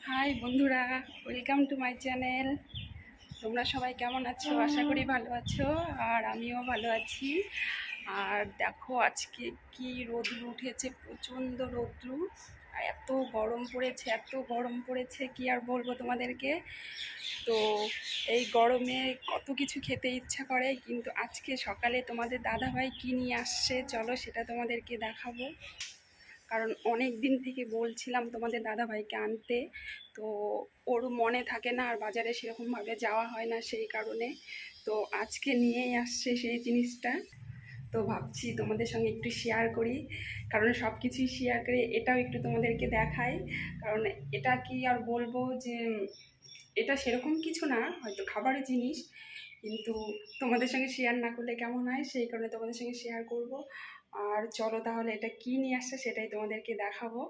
High বন্ধুরা, welcome to my channel. তোমরা সবাই কেমন আছো? আশা করি ভালো আছো, আর আমিও ভালো আছি। আর দেখো আজকে কি রোদ্র উঠেছে, প্রচণ্ড রৌদ্র। আর এত গরম পড়েছে, এত গরম পড়েছে, কি আর বলবো তোমাদেরকে। তো এই গরমে কত কিছু খেতে ইচ্ছা করে, কিন্তু আজকে সকালে তোমাদের দাদাভাই কী নিয়ে আসছে চলো সেটা তোমাদেরকে দেখাবো। কারণ অনেক দিন থেকে বলছিলাম তোমাদের দাদাভাইকে আনতে, তো ওর মনে থাকে না, আর বাজারে সেরকমভাবে যাওয়া হয় না, সেই কারণে তো আজকে নিয়েই আসছে সেই জিনিসটা। তো ভাবছি তোমাদের সঙ্গে একটু শেয়ার করি, কারণ সব কিছুই শেয়ার করে এটাও একটু তোমাদেরকে দেখাই। কারণ এটা কি আর বলবো যে এটা সেরকম কিছু না, হয়তো খাবারের জিনিস, কিন্তু তোমাদের সঙ্গে শেয়ার না করলে কেমন হয়, সেই কারণে তোমাদের সঙ্গে শেয়ার করব। আর চলো তাহলে এটা কী নিয়ে আসছে সেটাই তোমাদেরকে দেখাবো।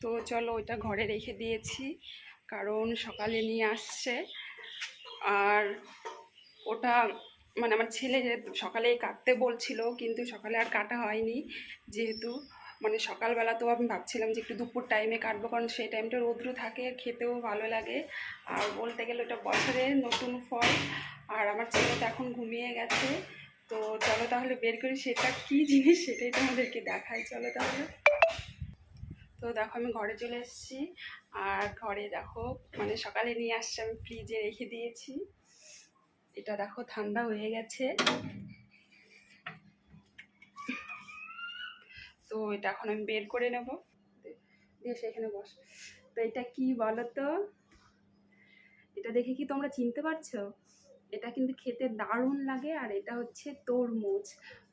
তো চলো ওইটা ঘরে রেখে দিয়েছি, কারণ সকালে নিয়ে আসছে। আর ওটা মানে আমার ছেলে সকালেই কাটতে বলছিল, কিন্তু সকালে আর কাটা হয়নি, যেহেতু মানে সকালবেলা তো আমি ভাবছিলাম যে একটু দুপুর টাইমে কাটবো, কারণ সেই টাইমটা রৌদ্র থাকে, খেতেও ভালো লাগে। আর বলতে গেলে ওটা বছরের নতুন ফল। আর আমার ছেলে তো এখন ঘুমিয়ে গেছে। তো চলো তাহলে বের করি সেটা কী জিনিস সেটাই তোমাদেরকে দেখাই, চলো তাহলে। তো দেখো আমি ঘরে চলে এসেছি, আর ঘরে দেখো মানে সকালে নিয়ে আসছে, আমি ফ্রিজে রেখে দিয়েছি। এটা দেখো ঠান্ডা হয়ে গেছে। তো এটা এখন আমি বের করে নেব, দিয়ে সেখানে বস। তো এটা কি বলো তো, এটা দেখে কি তোমরা চিনতে পারছো? এটা কিন্তু খেতে দারুণ লাগে, আর এটা হচ্ছে তরমুজ।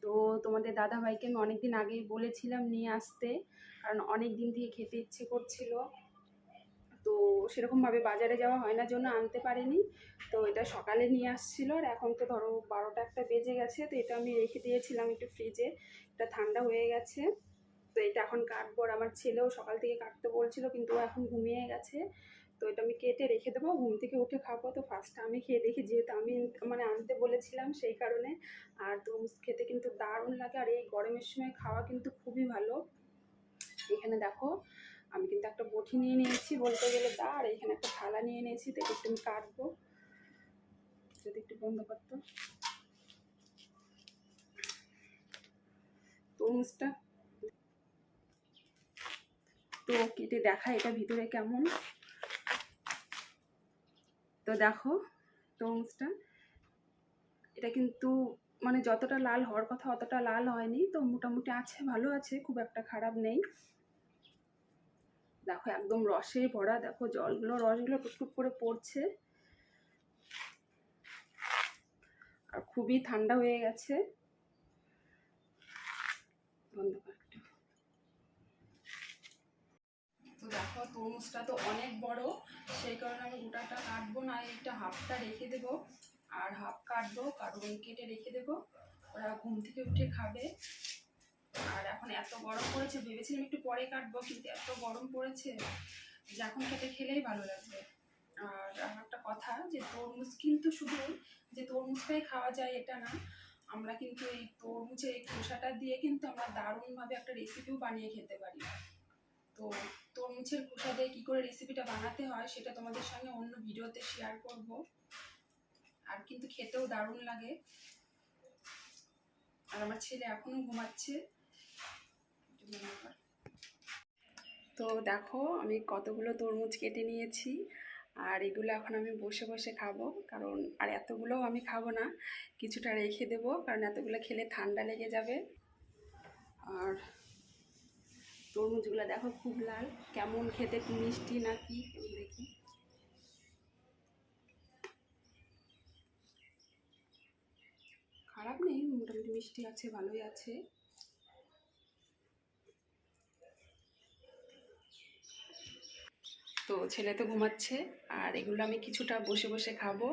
তো তোমাদের দাদাভাইকে আমি অনেকদিন আগেই বলেছিলাম নিয়ে আসতে, কারণ অনেক দিন থেকে খেতে ইচ্ছে করছিল। তো সেরকমভাবে বাজারে যাওয়া হয় না জন্য আনতে পারিনি। তো এটা সকালে নিয়ে আসছিলো, আর এখন তো ধরো 12টা একটা বেজে গেছে। তো এটা আমি রেখে দিয়েছিলাম একটু ফ্রিজে, এটা ঠান্ডা হয়ে গেছে। তো এটা এখন কাটবো, আর আমার ছেলেও সকাল থেকে কাটতে বলছিল, কিন্তু ও এখন ঘুমিয়ে গেছে। তো এটা আমি কেটে রেখে দেবো, ঘুম থেকে উঠে খাবো। তো ফার্স্টে আমি খেয়ে দেখি, যেহেতু আমি মানে আনতে বলেছিলাম সেই কারণে। আর তরমুজ খেতে কিন্তু দারুণ লাগে, আর এই গরমের সময় খাওয়া কিন্তু খুবই ভালো। এখানে দেখো আমি কিন্তু একটা বটি নিয়ে নিয়েছি বলতে গেলে আর এখানে একটা থালা নিয়ে নিয়েছি। তো একটু আমি কাটবো, যদি একটু বন্ধ করতো তরমুজটা। তো কেটে দেখা এটা ভিতরে কেমন। তো দেখো তরমুজটা, এটা কিন্তু মানে যতটা লাল হওয়ার কথা অতটা লাল হয়নি, তো মোটামুটি আছে, ভালো আছে, খুব একটা খারাপ নেই। দেখো একদম রসে ভরা, দেখো জলগুলো রসগুলো টুকটুক করে পড়ছে, আর খুবই ঠান্ডা হয়ে গেছে। বন্ধ কর। তো দেখো তরমুজটা তো অনেক বড়, সেই কারণে আমি গোটাটা কাটবো না, এইটা হাফটা রেখে দেবো। আর হাফ কাটবো, কারণ কেটে রেখে দেবো, ওরা ঘুম থেকে উঠে খাবে। আর এখন এত গরম পড়েছে, ভেবেছিলাম একটু পরে কাটবো, কিন্তু এত গরম পড়েছে যে এখন কেটে খেলেই ভালো লাগবে। আর একটা কথা, যে তরমুজ কিন্তু শুধু যে তরমুজটাই খাওয়া যায় এটা না, আমরা কিন্তু এই তরমুজের এই খোসাটা দিয়ে কিন্তু আমরা দারুণভাবে একটা রেসিপিও বানিয়ে খেতে পারি। তো তরমুজের খোসা দিয়ে কী করে রেসিপিটা বানাতে হয় সেটা তোমাদের সঙ্গে অন্য ভিডিওতে শেয়ার করব। আর কিন্তু খেতেও দারুণ লাগে। আর আমার ছেলে এখনো ঘুমাচ্ছে। তো দেখো আমি কতগুলো তরমুজ কেটে নিয়েছি, আর এগুলো এখন আমি বসে বসে খাবো, কারণ আর এতগুলোও আমি খাবো না, কিছুটা রেখে দেবো, কারণ এতগুলো খেলে ঠান্ডা লেগে যাবে। আর তরমুজগুলো দেখো খুব লাল, কেমন খেতে, মিষ্টি নাকি দেখি। খারাপ নেই, মোটামুটি মিষ্টি আছে, ভালোই আছে। তো ছেলে তো ঘুমাচ্ছে, আর এগুলো আমি কিছুটা বসে বসে খাবো,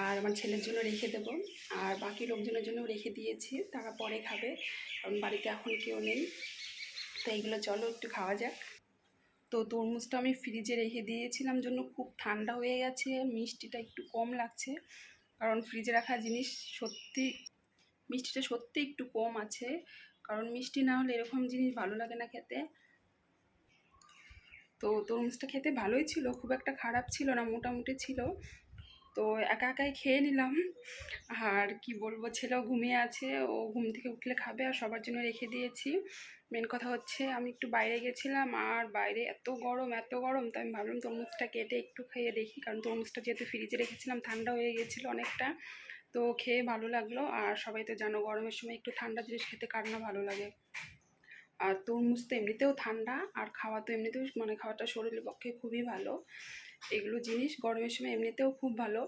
আর আমার ছেলের জন্য রেখে দেবো, আর বাকি লোকজনের জন্য রেখে দিয়েছি, তারা পরে খাবে, কারণ বাড়িতে এখন কেউ নেই। তো এইগুলো চলো একটু খাওয়া যাক। তো তরমুজটা আমি ফ্রিজে রেখে দিয়েছিলাম জন্য খুব ঠান্ডা হয়ে গেছে, মিষ্টিটা একটু কম লাগছে, কারণ ফ্রিজে রাখা জিনিস সত্যি মিষ্টিটা সত্যি একটু কম আছে, কারণ মিষ্টি না হলে এরকম জিনিস ভালো লাগে না খেতে। তো তরমুজটা খেতে ভালোই ছিল, খুব একটা খারাপ ছিল না, মোটামুটি ছিল। তো একা একাই খেয়ে নিলাম। আর কি বলবো, ছেলেও ঘুমিয়ে আছে, ও ঘুম থেকে উঠলে খাবে, আর সবার জন্য রেখে দিয়েছি। মেন কথা হচ্ছে আমি একটু বাইরে গেছিলাম, আর বাইরে এত গরম এত গরম, তো আমি ভাবলাম তরমুজটা কেটে একটু খেয়ে দেখি, কারণ তরমুজটা যেহেতু ফ্রিজে রেখেছিলাম ঠান্ডা হয়ে গেছিলো অনেকটা। তো খেয়ে ভালো লাগলো। আর সবাই তো জানো গরমের সময় একটু ঠান্ডা জিনিস খেতে কার না ভালো লাগে। আর তরমুজ তো এমনিতেও ঠান্ডা, আর খাওয়া তো এমনিতেও মানে খাওয়াটা শরীরের পক্ষে খুবই ভালো। এগুলো জিনিস গরমের সময় এমনিতেও খুব ভালো।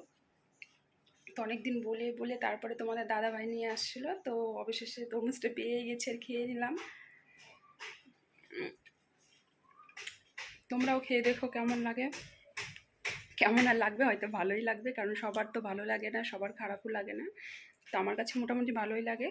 তো অনেকদিন বলে বলে তারপরে তোমাদের দাদাভাই নিয়ে আসছিলো, তো অবশেষে তরমুজটা পেয়ে গেছে আর খেয়ে নিলাম। তোমরাও খেয়ে দেখো কেমন লাগে। কেমন আর লাগবে, হয়তো ভালোই লাগবে, কারণ সবার তো ভালো লাগে না, সবার খারাপও লাগে না। তো আমার কাছে মোটামুটি ভালোই লাগে।